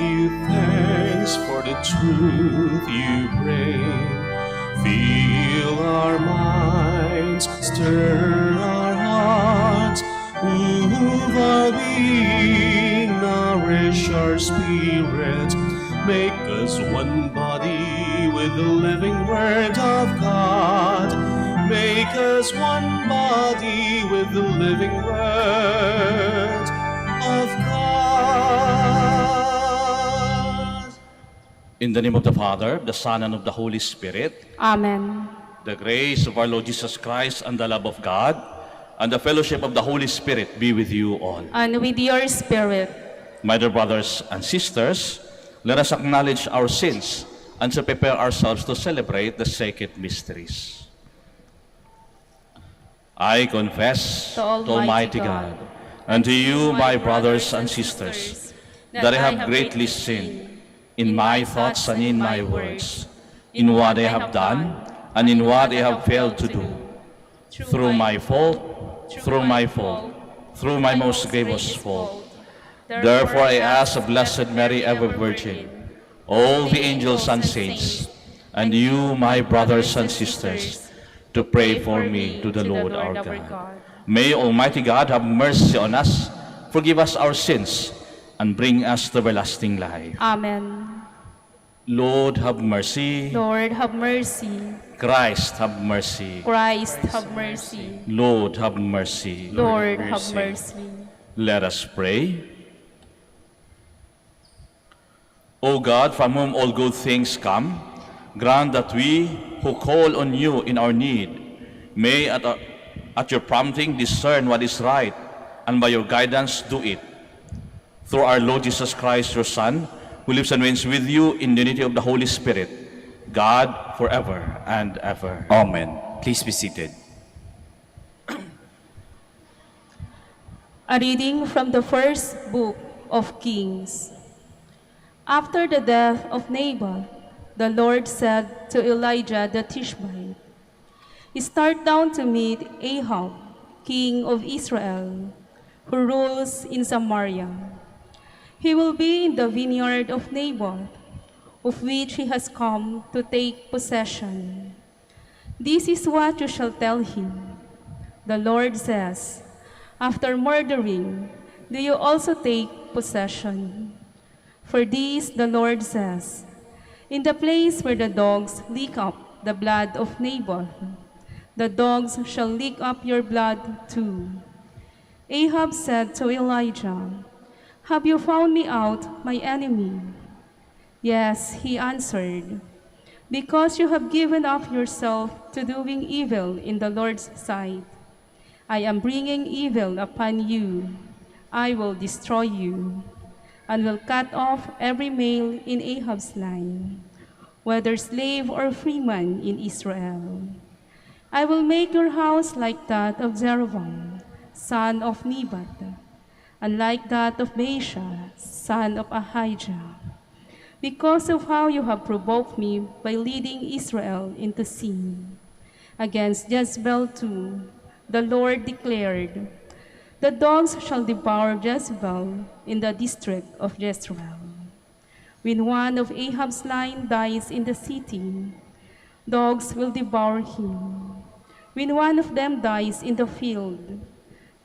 you thanks for the truth you bring. Fill our minds, stir our hearts, move our being, nourish our spirits. Make us one body with the living Word of God. Make us one body with the living Word of God. In the name of the Father, the Son, and of the Holy Spirit. Amen. The grace of our Lord Jesus Christ and the love of God and the fellowship of the Holy Spirit be with you all. And with your spirit. My dear brothers and sisters, let us acknowledge our sins and to prepare ourselves to celebrate the sacred mysteries. I confess To Almighty God, and to you, my brothers and sisters, that I have greatly sinned in my thoughts and in my words, in what I have done and in what I have failed to do, through my fault, through my most grievous fault. Therefore I ask the Blessed Mary, ever Virgin, all the angels and saints, and you, my brothers and sisters, to pray for me to the Lord our God. May Almighty God have mercy on us, forgive us our sins, and bring us to everlasting life. Amen. Lord, have mercy. Lord, have mercy. Christ, have mercy. Christ, have mercy. Lord, have mercy. Lord, have mercy. Let us pray. O God, from whom all good things come, grant that we who call on you in our need may at your prompting discern what is right, and by your guidance do it. Through our Lord Jesus Christ, your Son, who lives and reigns with you in the unity of the Holy Spirit, God, forever and ever. Amen. Please be seated. A reading from the first book of Kings. After the death of Naboth, the Lord said to Elijah the Tishbite, "Start down to meet Ahab, king of Israel, who rules in Samaria. He will be in the vineyard of Naboth, of which he has come to take possession. This is what you shall tell him. The Lord says, after murdering, do you also take possession? For this the Lord says, in the place where the dogs lick up the blood of Naboth, the dogs shall lick up your blood too." Ahab said to Elijah, "Have you found me out, my enemy?" "Yes," he answered, "because you have given up yourself to doing evil in the Lord's sight. I am bringing evil upon you. I will destroy you, and will cut off every male in Ahab's line, whether slave or freeman in Israel. I will make your house like that of Jeroboam, son of Nebat, and like that of Baasha, son of Ahijah, because of how you have provoked me by leading Israel into sin. Against Jezebel too, the Lord declared, the dogs shall devour Jezebel in the district of Jezreel. When one of Ahab's line dies in the city, dogs will devour him. When one of them dies in the field,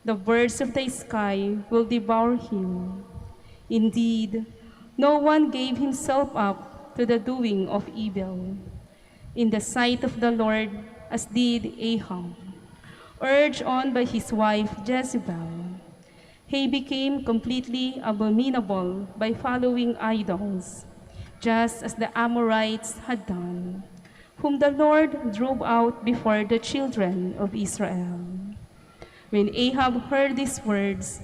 the birds of the sky will devour him. Indeed, no one gave himself up to the doing of evil in the sight of the Lord as did Ahab. Urged on by his wife Jezebel, he became completely abominable by following idols, just as the Amorites had done, whom the Lord drove out before the children of Israel. When Ahab heard these words,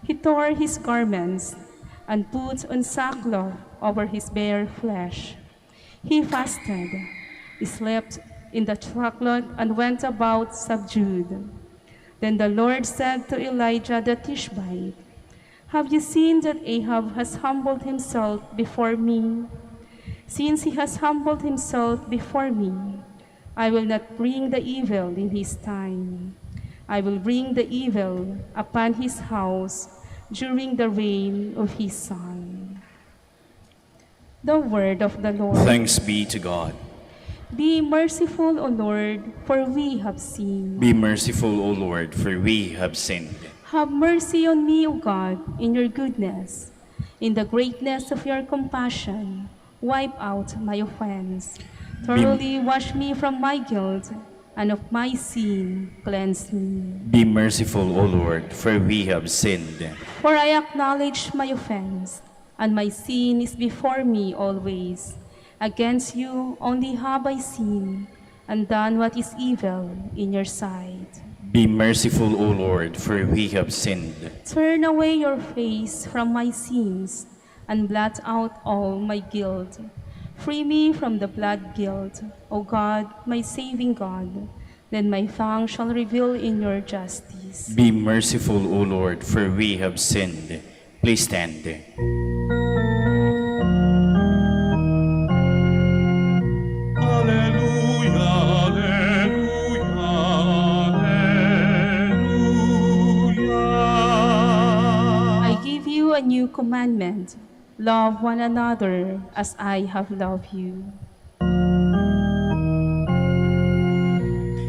he tore his garments and put on sackcloth over his bare flesh. He fasted, slept in the sackcloth, and went about subdued. Then the Lord said to Elijah the Tishbite, "Have you seen that Ahab has humbled himself before me? Since he has humbled himself before me, I will not bring the evil in his time. I will bring the evil upon his house during the reign of his son." The word of the Lord. Thanks be to God. Be merciful, O Lord, for we have sinned. Be merciful, O Lord, for we have sinned. Have mercy on me, O God, in your goodness. In the greatness of your compassion, wipe out my offense. Thoroughly wash me from my guilt, and of my sin cleanse me. Be merciful, O Lord, for we have sinned. For I acknowledge my offense, and my sin is before me always. Against you only have I sinned, and done what is evil in your sight. Be merciful, O Lord, for we have sinned. Turn away your face from my sins, and blot out all my guilt. Free me from the blood guilt, O God, my saving God. Then my tongue shall reveal in your justice. Be merciful, O Lord, for we have sinned. Please stand. Alleluia, alleluia, alleluia. I give you a new commandment. Love one another as I have loved you.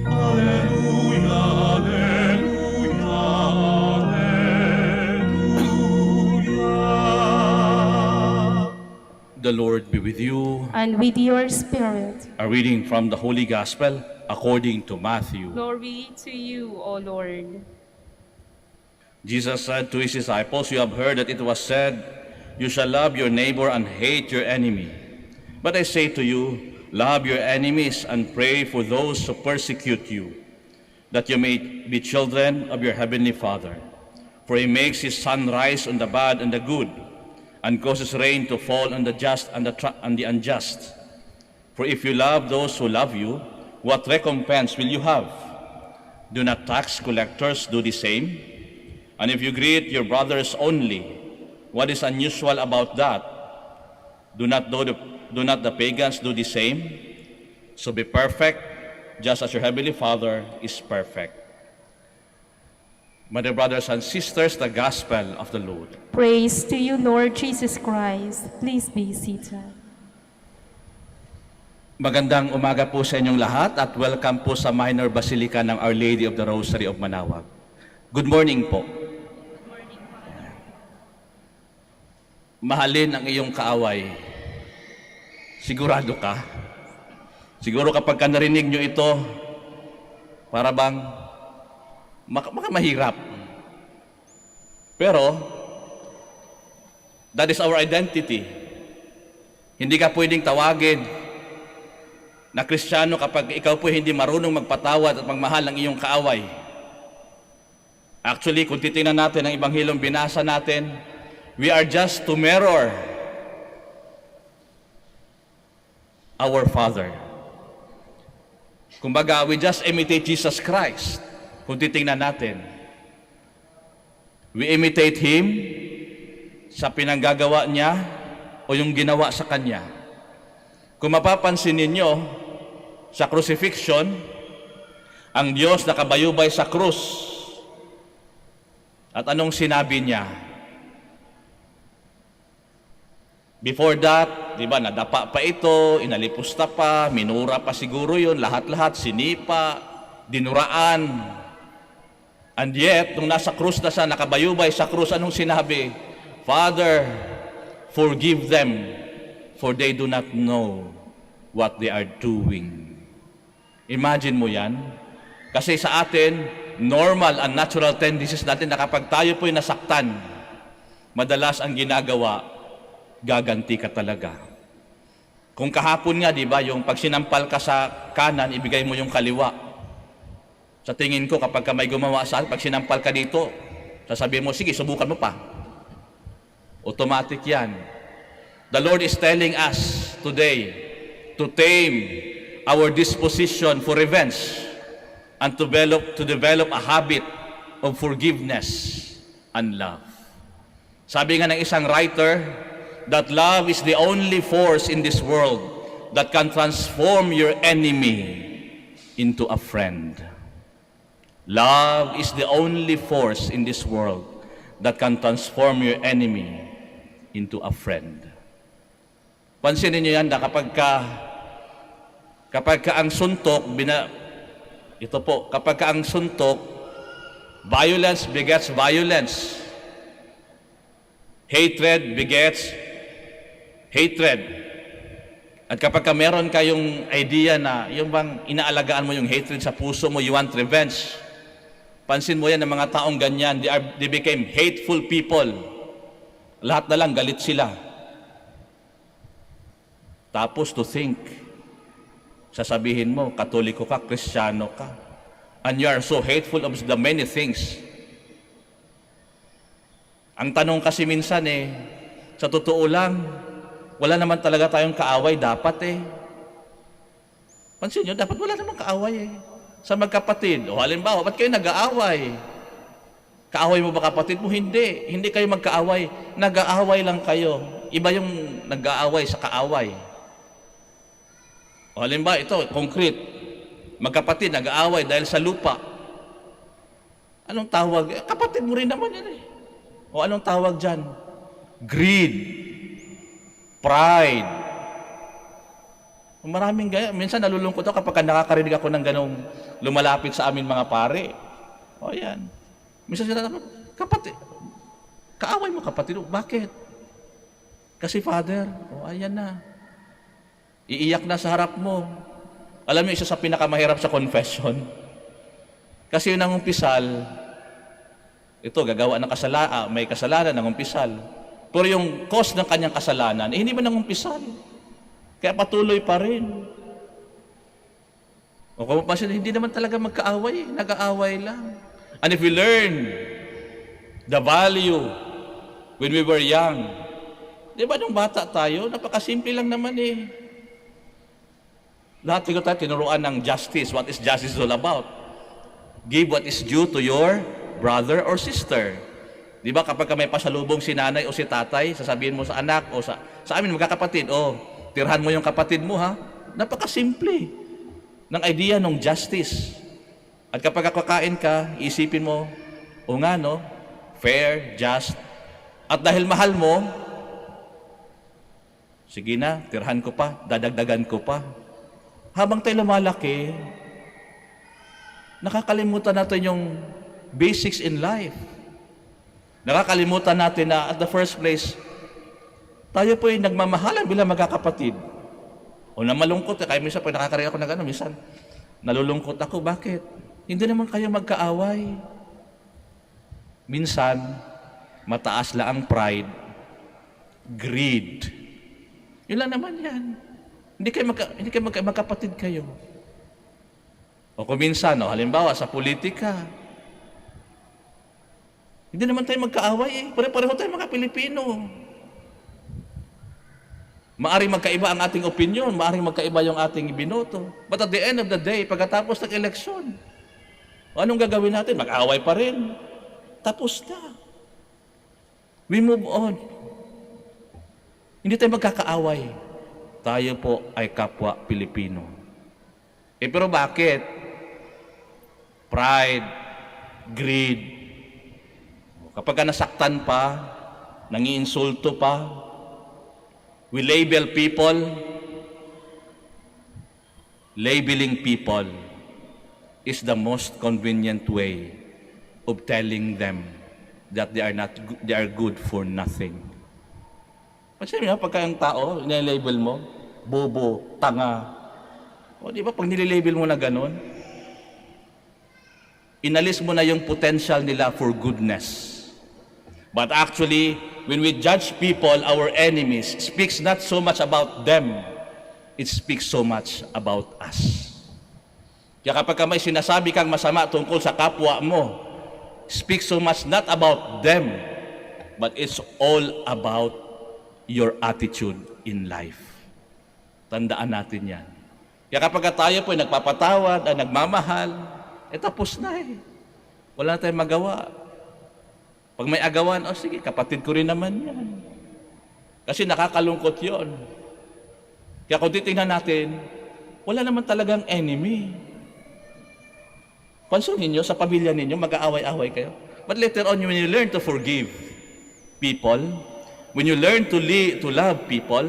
Alleluia, alleluia, alleluia. The Lord be with you. And with your spirit. A reading from the Holy Gospel according to Matthew. Glory to you, O Lord. Jesus said to his disciples, "You have heard that it was said, 'You shall love your neighbor and hate your enemy.' But I say to you, love your enemies and pray for those who persecute you, that you may be children of your heavenly Father. For he makes his sun rise on the bad and the good, and causes rain to fall on the just and the unjust. For if you love those who love you, what recompense will you have? Do not tax collectors do the same? And if you greet your brothers only, what is unusual about that? Do not the pagans do the same? So be perfect, just as your heavenly Father is perfect." My dear brothers and sisters, the Gospel of the Lord. Praise to you, Lord Jesus Christ. Please be seated. Magandang umaga po sa inyong lahat at welcome po sa Minor Basilica ng Our Lady of the Rosary of Manaoag. Good morning po. Mahalin ang iyong kaaway. Sigurado ka? Siguro kapag ka narinig nyo ito, para bang mahirap. Pero, that is our identity. Hindi ka pwedeng tawagin na Kristiyano kapag ikaw po hindi marunong magpatawad at magmahal ng iyong kaaway. Actually, kung titingnan natin ang Ebanghelyong binasa natin, we are just to mirror our Father. Kumbaga, we just imitate Jesus Christ. Kung titingnan natin, we imitate Him sa pinanggagawa niya o yung ginawa sa Kanya. Kung mapapansin ninyo, sa crucifixion, ang Diyos nakabayubay sa krus. At anong sinabi niya? Before that, di ba, nadapa pa ito, inalipusta pa, minura pa siguro yun, lahat-lahat, sinipa, dinuraan. And yet, nung nasa krus na siya, nakabayubay sa krus, anong sinabi? Father, forgive them, for they do not know what they are doing. Imagine mo yan. Kasi sa atin, normal and natural tendencies natin na kapag tayo po'y nasaktan, madalas ang ginagawa, gaganti ka talaga. Kung kahapon nga, di ba, yung pag sinampal ka sa kanan, ibigay mo yung kaliwa. Sa tingin ko, kapag ka may gumawa sa akin, pag sinampal ka dito, sasabihin mo, sige, subukan mo pa. Automatic yan. The Lord is telling us today to tame our disposition for revenge and to develop a habit of forgiveness and love. Sabi nga ng isang writer, that love is the only force in this world that can transform your enemy into a friend. Love is the only force in this world that can transform your enemy into a friend. Pansinin niyo yan na kapag ka ang suntok, kapag ka ang suntok, violence begets violence. Hatred begets hatred. At kapag ka meron kayong idea na yung bang inaalagaan mo yung hatred sa puso mo, you want revenge, pansin mo yan ng mga taong ganyan, they became hateful people. Lahat na lang galit sila. Tapos to think, sasabihin mo, Katoliko ka, Kristiyano ka, and you are so hateful of the many things. Ang tanong kasi minsan sa totoo lang, wala naman talaga tayong kaaway dapat Pansin nyo, dapat wala namang kaaway sa magkapatid. O halimbawa, ba't kayo nag-aaway? Kaaway mo ba kapatid mo? Hindi. Hindi kayo magkaaway. Nag-aaway lang kayo. Iba yung nag-aaway sa kaaway. O halimbawa, ito, concrete. Magkapatid, nag-aaway dahil sa lupa. Anong tawag? Kapatid mo rin naman yan O anong tawag dyan? Greed. Pride. Maraming gaya. Minsan nalulungkot ako kapag nakakarinig ako ng ganong lumalapit sa amin mga pare. O yan. Minsan sila kapatid. Kaaway mo kapatid. Bakit? Kasi Father. O ayan na. Iiyak na sa harap mo. Alam niyo, isa sa pinakamahirap sa confession. Kasi yun ang umpisal, ito, gagawa ng may kasalanan ng umpisal. Pero yung cause ng kanyang kasalanan, hindi ba ng umpisal? Kaya patuloy pa rin. O kung mapasin, hindi naman talaga magkaaway, nag-aaway lang. And if we learn the value when we were young, di ba nung bata tayo, napakasimple lang naman Lahat tayo tinuruan ng justice. What is justice all about? Give what is due to your brother or sister. Di ba kapag may pasalubong si nanay o si tatay, sasabihin mo sa anak o sa amin magkakapatid, tirhan mo yung kapatid mo ha. Napakasimple ng idea ng justice. At kapag kakain ka, isipin mo, fair, just. At dahil mahal mo, sige na, tirhan ko pa, dadagdagan ko pa. Habang tayo lumalaki, nakakalimutan natin yung basics in life. Nakakalimutan natin na at the first place, tayo po ay nagmamahalan bilang magkakapatid. O na malungkot, kaya minsan pag nakakarinig ako ng gano'n, minsan nalulungkot ako. Bakit? Hindi naman kayo magkaaway. Minsan, mataas lang ang pride, greed. Yun lang naman yan. Hindi kayo magkapatid kayo. O kung minsan, halimbawa sa politika, hindi naman tayo magkaaway Pare-pareho tayo mga Pilipino. Maaring magkaiba ang ating opinion, maaring magkaiba yung ating binoto. But at the end of the day, pagkatapos ng eleksyon, anong gagawin natin? Mag-aaway pa rin. Tapos na. We move on. Hindi tayo magkakaaway. Tayo po ay kapwa Pilipino. Pero bakit? Pride, greed. Kapag nasaktan pa, nangiinsulto pa, we label people. Labeling people is the most convenient way of telling them that they are good for nothing. Kasi pagka ang tao, nilabel mo, bobo, tanga. O di ba, pag nililabel mo na ganon, inalis mo na yung potential nila for goodness. But actually, when we judge people, our enemies, speaks not so much about them, it speaks so much about us. Kaya kapag may sinasabi kang masama tungkol sa kapwa mo, speaks so much not about them, but it's all about your attitude in life. Tandaan natin yan. Kaya kapag tayo po ay nagpapatawad, ay nagmamahal, tapos na Wala na tayong magawa. Pag may agawan, sige, kapatid ko rin naman yan. Kasi nakakalungkot yon. Kaya kung titingnan natin, wala naman talagang enemy. Pansin ninyo, sa pamilya ninyo, mag-aaway-away kayo. But later on, when you learn to forgive people, when you learn to love people,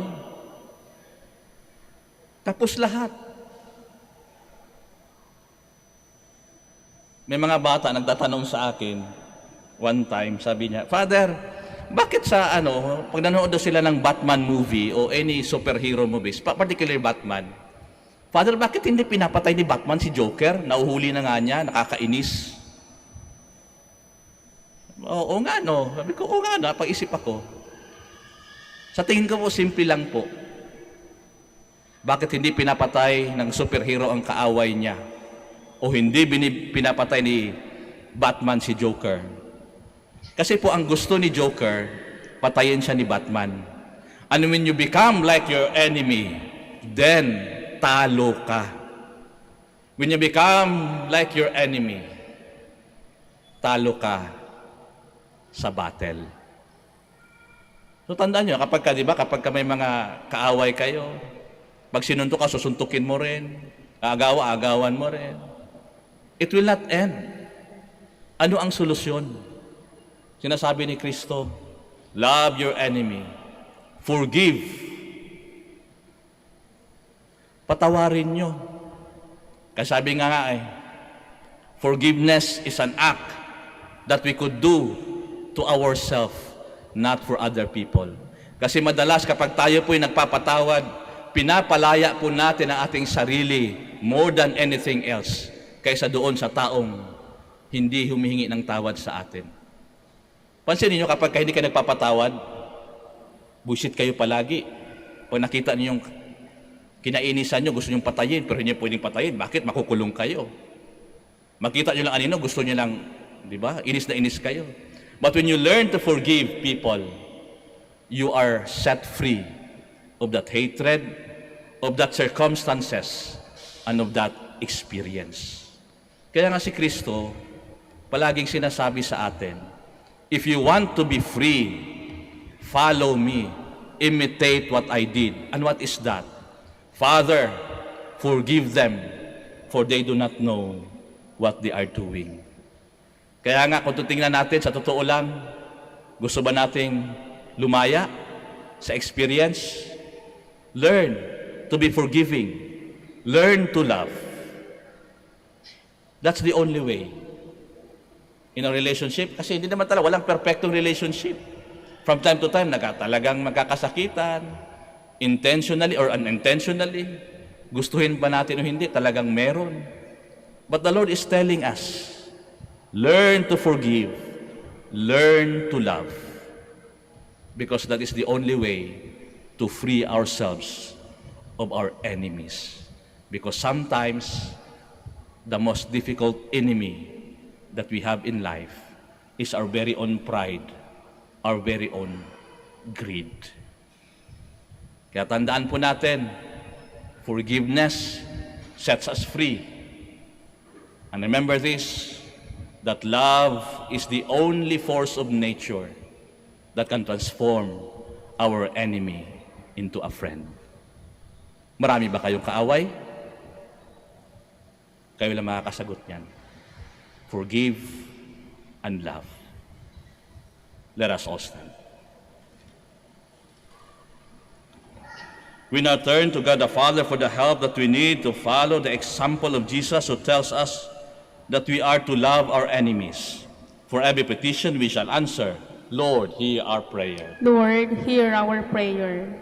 Tapos lahat. May mga bata nagtatanong sa akin, one time, sabi niya, Father, bakit sa pag nanonood daw sila ng Batman movie o any superhero movies, particularly Batman, Father, bakit hindi pinapatay ni Batman si Joker? Nauhuli na nga niya, nakakainis. Oo nga, no. Sabi ko, oo nga, napag-isip ako. Sa tingin ko po, simple lang po. Bakit hindi pinapatay ng superhero ang kaaway niya? O hindi pinapatay ni Batman si Joker? Kasi po ang gusto ni Joker, patayin siya ni Batman. And when you become like your enemy, then talo ka. When you become like your enemy, talo ka sa battle. So tandaan nyo, kapag may mga kaaway kayo, pag sinuntok ka, susuntukin mo rin, agawan mo rin. It will not end. Ano ang solusyon? Sinasabi ni Kristo, love your enemy, forgive. Patawarin nyo. Kasi sabi nga forgiveness is an act that we could do to ourselves, not for other people. Kasi madalas kapag tayo po'y nagpapatawad, pinapalaya po natin ang ating sarili more than anything else kaysa doon sa taong hindi humihingi ng tawad sa atin. Pansinin nyo, kapag hindi kayo nagpapatawad, bullshit kayo palagi. Pag nakita niyo yung kinainisan nyo, gusto nyo patayin, pero hindi pwedeng patayin. Bakit? Makukulong kayo. Makita nyo lang anino, gusto nyo lang, di ba? Inis na inis kayo. But when you learn to forgive people, you are set free of that hatred, of that circumstances, and of that experience. Kaya nga si Kristo, palaging sinasabi sa atin, if you want to be free, follow me, imitate what I did. And what is that? Father, forgive them, for they do not know what they are doing. Kaya nga, kung tutingnan natin, sa totoo lang, gusto ba nating lumaya sa experience? Learn to be forgiving. Learn to love. That's the only way in a relationship. Kasi hindi naman talaga, walang perfectong relationship. From time to time, talagang magkakasakitan, intentionally or unintentionally. Gustuhin ba natin o hindi, talagang meron. But the Lord is telling us, learn to forgive, learn to love. Because that is the only way to free ourselves of our enemies. Because sometimes, the most difficult enemy that we have in life is our very own pride, our very own greed. Kaya tandaan po natin, forgiveness sets us free. And remember this, that love is the only force of nature that can transform our enemy into a friend. Marami ba kayong kaaway? Kayo lang makakasagot niyan. Forgive and love. Let us all stand. We now turn to God the Father for the help that we need to follow the example of Jesus, who tells us that we are to love our enemies. For every petition we shall answer, Lord, hear our prayer. Lord, hear our prayer.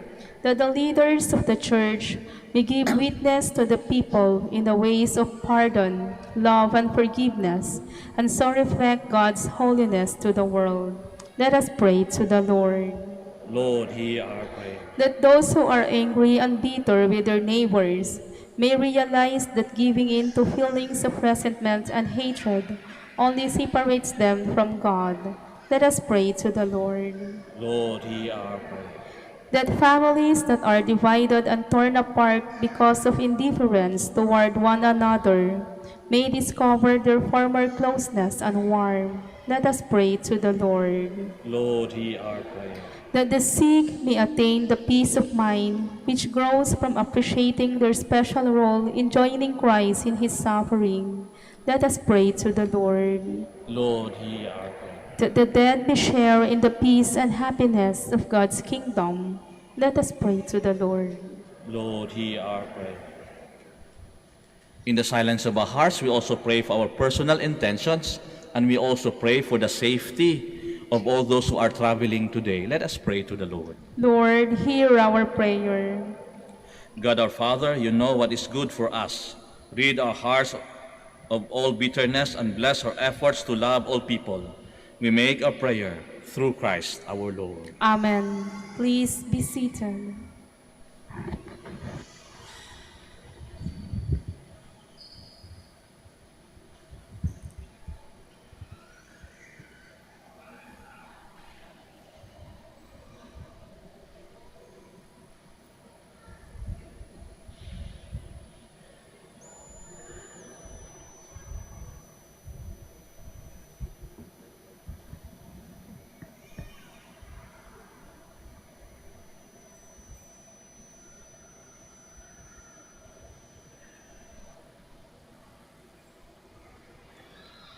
That the leaders of the Church may give witness to the people in the ways of pardon, love, and forgiveness, and so reflect God's holiness to the world. Let us pray to the Lord. Lord, hear our prayer. That those who are angry and bitter with their neighbors may realize that giving in to feelings of resentment and hatred only separates them from God. Let us pray to the Lord. Lord, hear our prayer. That families that are divided and torn apart because of indifference toward one another may discover their former closeness and warmth. Let us pray to the Lord. Lord, hear our prayer. That the sick may attain the peace of mind which grows from appreciating their special role in joining Christ in His suffering. Let us pray to the Lord. Lord, hear our prayer. That the dead may share in the peace and happiness of God's kingdom. Let us pray to the Lord. Lord, hear our prayer. In the silence of our hearts, we also pray for our personal intentions, and we also pray for the safety of all those who are traveling today. Let us pray to the Lord. Lord, hear our prayer. God our Father, you know what is good for us. Rid our hearts of all bitterness and bless our efforts to love all people. We make our prayer through Christ our Lord. Amen. Please be seated.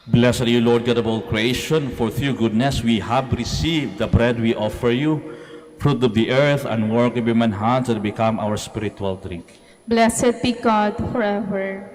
Blessed are you, Lord God of all creation, for through goodness we have received the bread we offer you, fruit of the earth and work of human hands that become our spiritual drink. Blessed be God forever.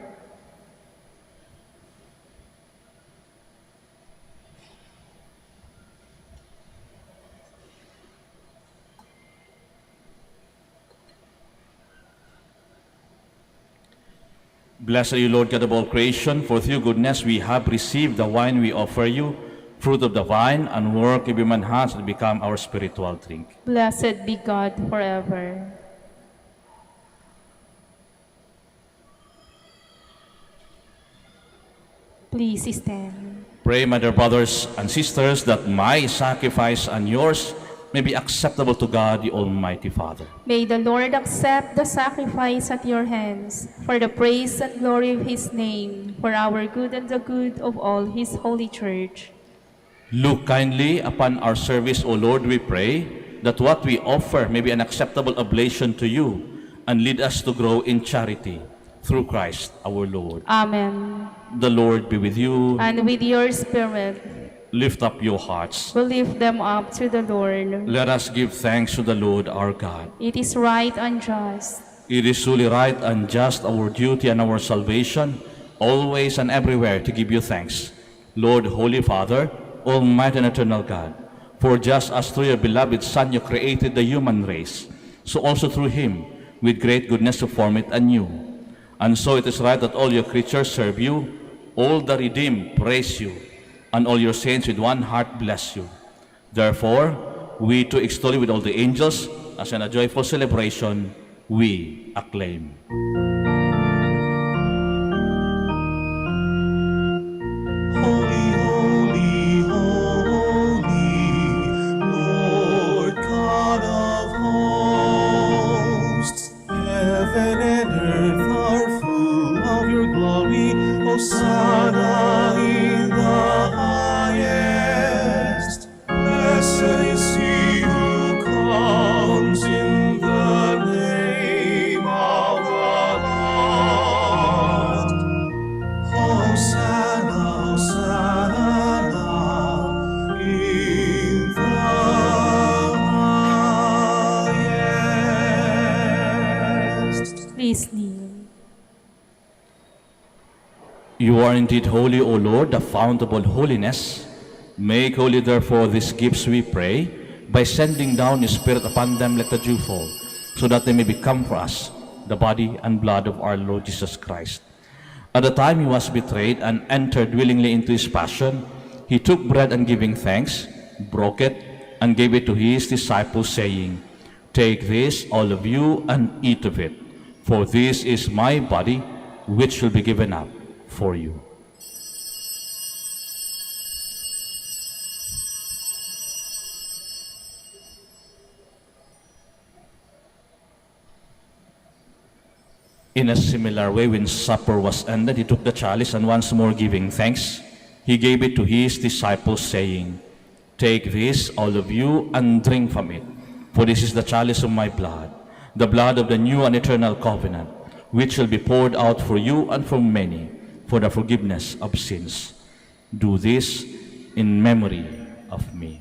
Blessed are you, Lord God of all creation, for through goodness we have received the wine we offer you, fruit of the vine and work of human hands that become our spiritual drink. Blessed be God forever. Please stand. Pray, my dear brothers and sisters, that my sacrifice and yours may be acceptable to God, the Almighty Father. May the Lord accept the sacrifice at your hands for the praise and glory of his name, for our good and the good of all his holy church. Look kindly upon our service, O Lord, we pray, that what we offer may be an acceptable oblation to you, and lead us to grow in charity, through Christ our Lord. Amen. The Lord be with you. And with your spirit, Lift up your hearts. we lift them up to the Lord. Let us give thanks to the Lord our God. It is right and just. It is truly right and just, our duty and our salvation, always and everywhere to give you thanks, Lord, Holy Father, Almighty and eternal God. For just as through your beloved Son you created the human race, so also through him, with great goodness, you form it anew. And so it is right that all your creatures serve you, all the redeemed praise you, and all your saints with one heart bless you. Therefore, we too extol you with all the angels, as in a joyful celebration, we acclaim. Holy, holy, holy, Lord God of hosts. Heaven and earth are full of your glory. Hosanna in the highest. Blessed is he who comes in the name of the Lord. Hosanna, Hosanna in the highest. Please kneel. You are indeed holy, O Lord, the fount of all holiness. Make holy, therefore, these gifts, we pray, by sending down your Spirit upon them like the dew fall, so that they may become for us the body and blood of our Lord Jesus Christ. At the time he was betrayed and entered willingly into his passion, he took bread and giving thanks, broke it, and gave it to his disciples, saying, Take this, all of you, and eat of it, for this is my body, which will be given up for you. In a similar way, when supper was ended, he took the chalice, and once more giving thanks, he gave it to his disciples, saying, Take this, all of you, and drink from it, for this is the chalice of my blood, the blood of the new and eternal covenant, which shall be poured out for you and for many, for the forgiveness of sins. Do this in memory of me.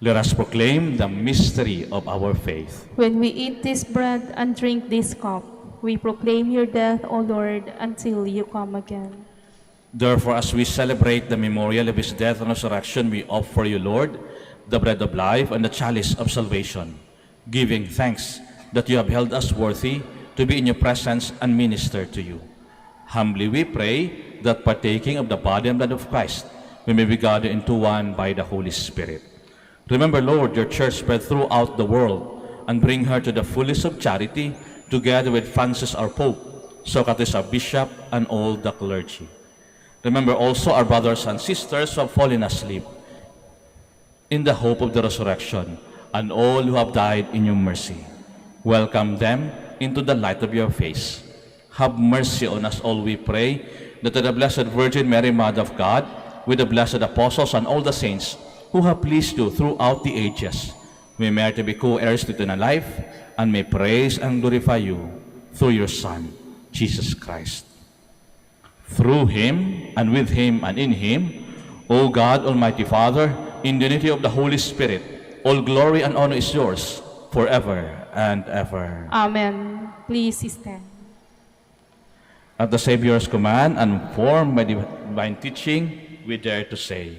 Let us proclaim the mystery of our faith. When we eat this bread and drink this cup, we proclaim your death, O Lord, until you come again. Therefore, as we celebrate the memorial of his death and resurrection, we offer you, Lord, the bread of life and the chalice of salvation, giving thanks that you have held us worthy to be in your presence and minister to you. Humbly we pray that partaking of the body and blood of Christ, we may be gathered into one by the Holy Spirit. Remember, Lord, your church spread throughout the world and bring her to the fullness of charity, together with Francis our Pope, Socrates our Bishop, and all the clergy. Remember also our brothers and sisters who have fallen asleep in the hope of the resurrection, and all who have died in your mercy. Welcome them into the light of your face. Have mercy on us all, we pray, that the Blessed Virgin Mary, Mother of God, with the blessed apostles and all the saints who have pleased you throughout the ages, we merit to be co-heirs to eternal life, and may praise and glorify you through your Son, Jesus Christ. Through him, and with him, and in him, O God, Almighty Father, in the unity of the Holy Spirit, all glory and honor is yours forever and ever. Amen. Please stand. At the Savior's command and formed by divine teaching, we dare to say,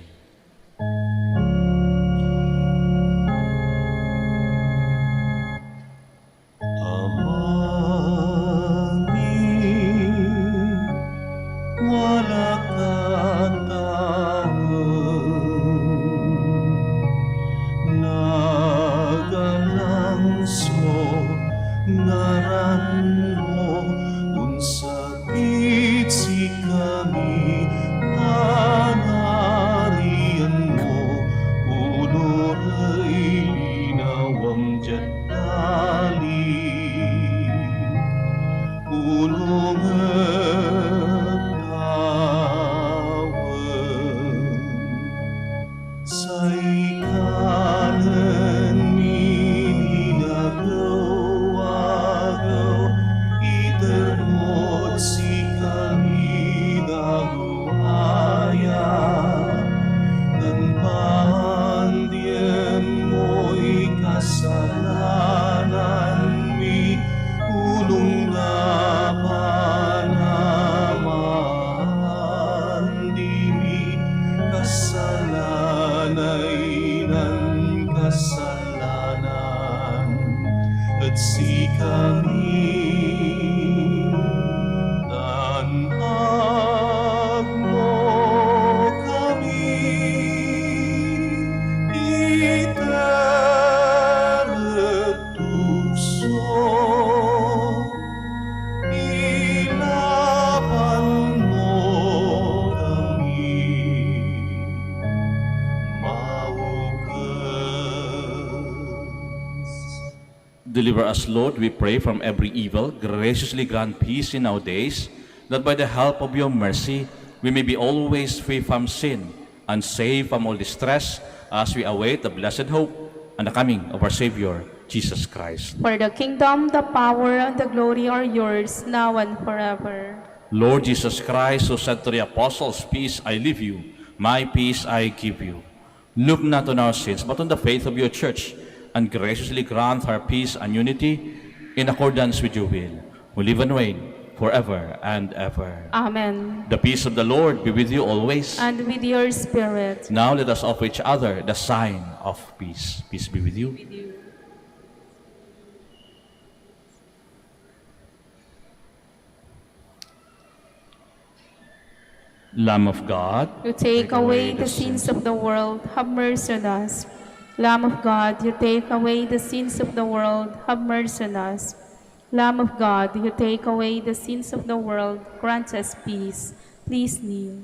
Deliver us, Lord, we pray, from every evil. Graciously grant peace in our days, that by the help of your mercy, we may be always free from sin and safe from all distress, as we await the blessed hope and the coming of our Savior, Jesus Christ. For the kingdom, the power, and the glory are yours, now and forever. Lord Jesus Christ, who said to the apostles, "Peace I leave you, my peace I give you," look not on our sins, but on the faith of your church, and graciously grant her peace and unity in accordance with your will, who live and reign forever and ever. Amen. The peace of the Lord be with you always. And with your spirit. Now let us offer each other the sign of peace. Peace be with you. Lamb of God, You take away the sins of the world, have mercy on us. Lamb of God, you take away the sins of the world, have mercy on us. Lamb of God, you take away the sins of the world, grant us peace. Please kneel.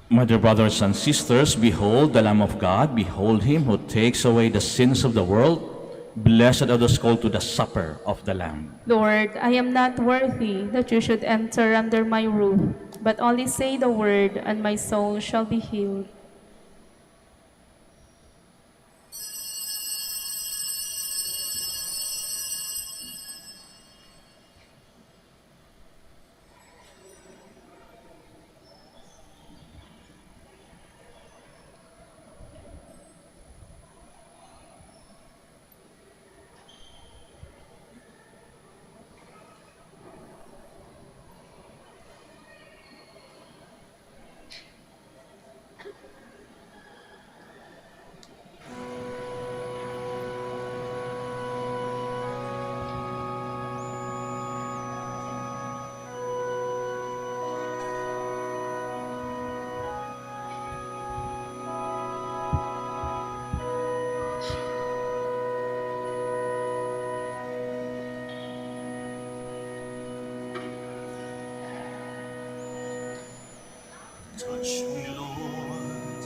my dear brothers and sisters, behold the Lamb of God, behold him who takes away the sins of the world. Blessed are those called to the supper of the Lamb. Lord, I am not worthy that you should enter under my roof, but only say the word, and my soul shall be healed. Touch me, Lord,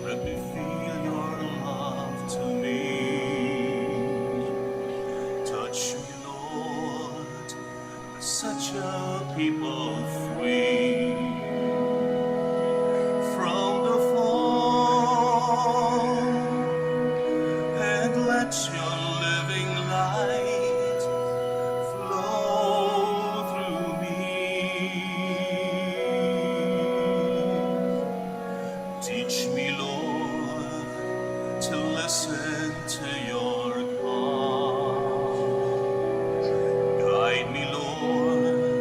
let me feel your love to me. Touch me, Lord, such a people free from the fall, and let your living light flow through me. Teach me, Lord, to listen to your call. Guide me, Lord,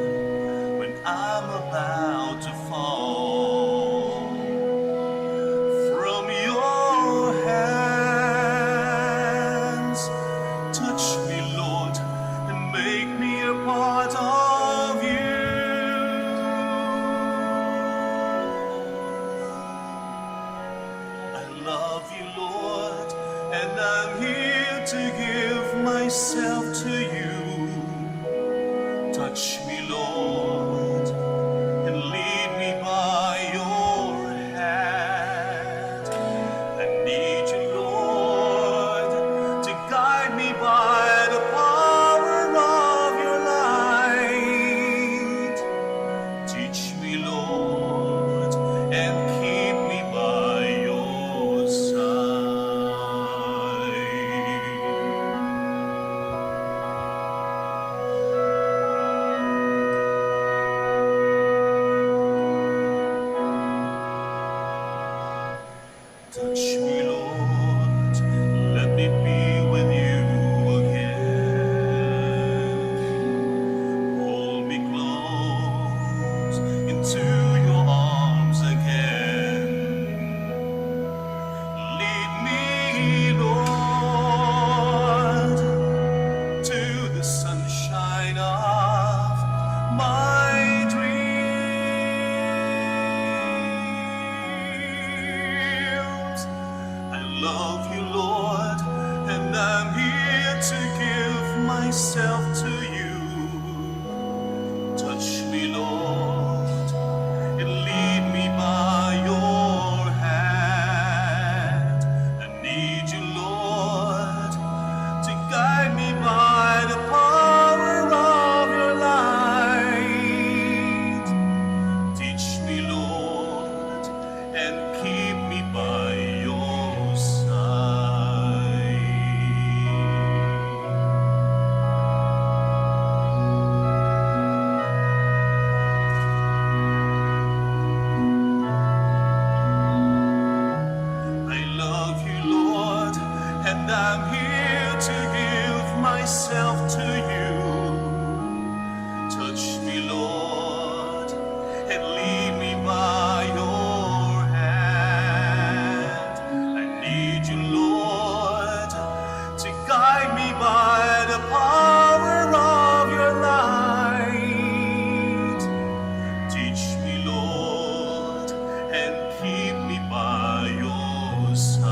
when I'm about to fall. From your hands, touch me, Lord, and make me a part of you. I love you, Lord, and I'm here to give myself to you. Touch me, Lord, and lead me by your hand. I need you, Lord, to guide me by the power of your light. Teach me, Lord, and keep me by your side. Touch me, Lord, let me be with you again. Hold me close into your arms again. Lead me, Lord, to the sunshine of my dreams. I love you, Lord, and I'm here to give myself to you. Touch me, Lord, and lead me by your hand. I need you, Lord, to guide me by the power of your light. Teach me, Lord, and keep me by your side. I love you, Lord, and I'm here to give myself to you. Touch me, Lord, and lead me by your hand. I need you, Lord, to guide me by the power of your light. Teach me, Lord, and keep me by your side.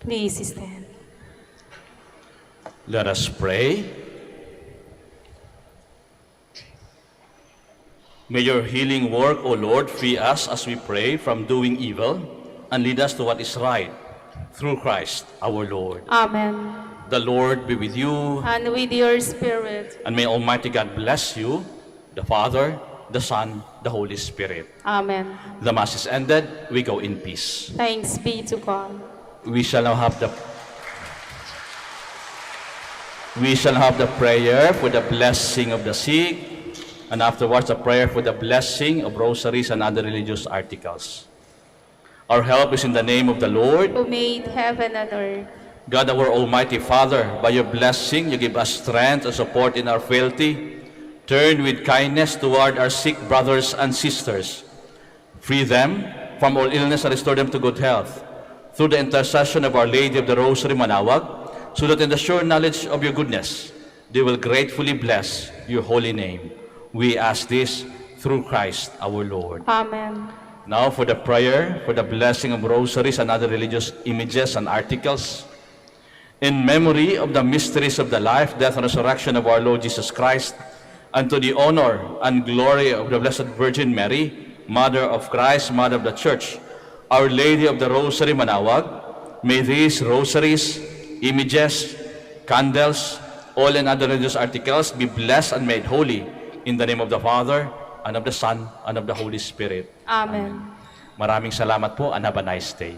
Please stand. Let us pray. May your healing work, O Lord, free us as we pray from doing evil and lead us to what is right through Christ our Lord. Amen. The Lord be with you, And with your spirit. and may Almighty God bless you, the Father, the Son, the Holy Spirit. Amen. The Mass is ended. We go in peace. Thanks be to God. We shall now have the prayer for the blessing of the sick, and afterwards a prayer for the blessing of rosaries and other religious articles. Our help is in the name of the Lord. Who made heaven and earth. God, our Almighty Father, by your blessing, you give us strength and support in our frailty. Turn with kindness toward our sick brothers and sisters. Free them from all illness and restore them to good health. Through the intercession of Our Lady of the Rosary, Manaoag, so that in the sure knowledge of your goodness, they will gratefully bless your holy name. We ask this through Christ our Lord. Amen. Now for the prayer for the blessing of rosaries and other religious images and articles. In memory of the mysteries of the life, death, and resurrection of our Lord Jesus Christ, and to the honor and glory of the Blessed Virgin Mary, Mother of Christ, Mother of the Church, Our Lady of the Rosary, Manaoag, may these rosaries, images, candles, oil and other religious articles be blessed and made holy in the name of the Father, and of the Son, and of the Holy Spirit. Amen. Maraming salamat po, and have a nice day.